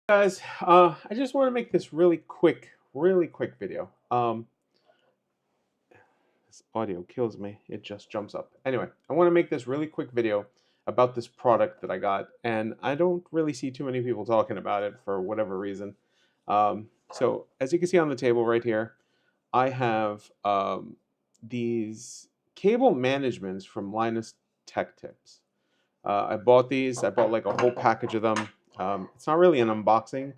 Guys, I just want to make this really quick video. This audio kills me. It just jumps up. Anyway, I want to make this really quick video about this product that I got, and I don't really see too many people talking about it for whatever reason. So as you can see on the table right here, I have these cable managements from Linus Tech Tips. I bought these. I bought like a whole package of them. It's not really an unboxing.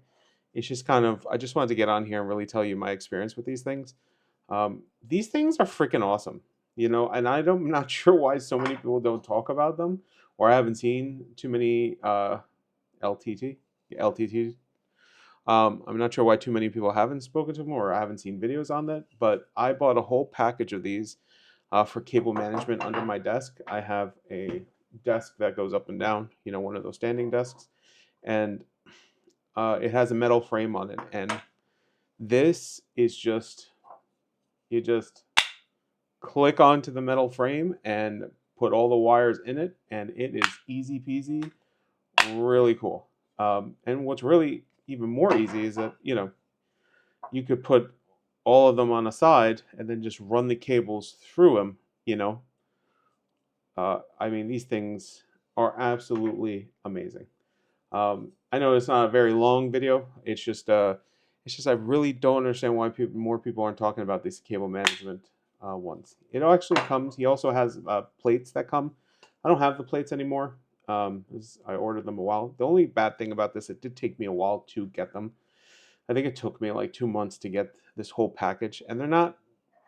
It's just kind of, I just wanted to get on here and really tell you my experience with these things. These things are freaking awesome, and I'm not sure why so many people don't talk about them, or I haven't seen too many LTT, LTTs. I'm not sure why too many people haven't spoken to them or I haven't seen videos on that, but I bought a whole package of these for cable management under my desk. I have a desk that goes up and down, one of those standing desks, and it has a metal frame on it. And this is you just click onto the metal frame and put all the wires in it, and it is easy peasy, really cool. And what's really even more easy is that, you could put all of them on a side and then just run the cables through them, you know. I mean, these things are absolutely amazing. I know it's not a very long video. It's just I really don't understand why more people aren't talking about these cable management ones. It actually comes. He also has plates that come. I don't have the plates anymore. 'Cause I ordered them a while. The only bad thing about this, it did take me a while to get them. I think it took me like 2 months to get this whole package, and they're not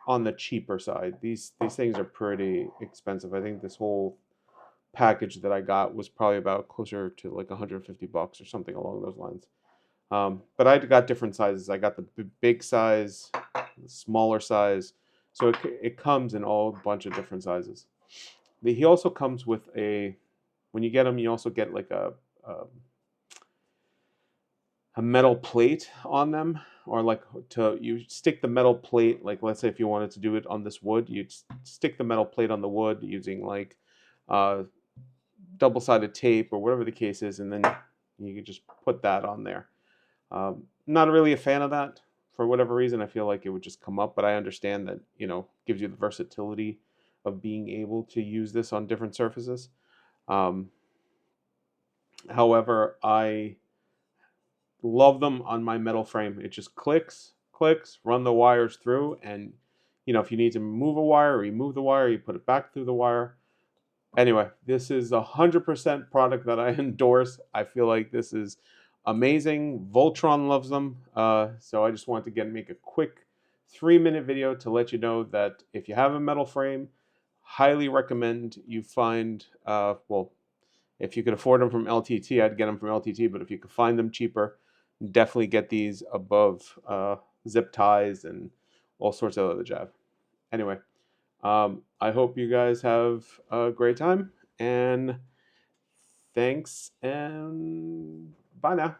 on the cheaper side. These things are pretty expensive. I think this whole package that I got was probably about closer to like 150 bucks or something along those lines. But I got different sizes. I got the big size, the smaller size, so it comes in all a bunch of different sizes. He also comes with when you get them, you also get like a metal plate on them, or like you stick the metal plate, like let's say if you wanted to do it on this wood, you'd stick the metal plate on the wood using like uh, double-sided tape or whatever the case is, and then you can just put that on there. Not really a fan of that for whatever reason. I feel like it would just come up, but I understand that, gives you the versatility of being able to use this on different surfaces. Um, However, I love them on my metal frame. It just clicks, run the wires through, and if you need to move a wire, remove the wire, you put it back through the wire. Anyway, this is 100% product that I endorse. I feel like this is amazing. Voltron loves them. So I just wanted to make a quick 3-minute video to let you know that if you have a metal frame, highly recommend you find, well, if you could afford them from LTT, I'd get them from LTT, but if you could find them cheaper, definitely get these above zip ties and all sorts of other jazz. Anyway, I hope you guys have a great time, and thanks, and bye now.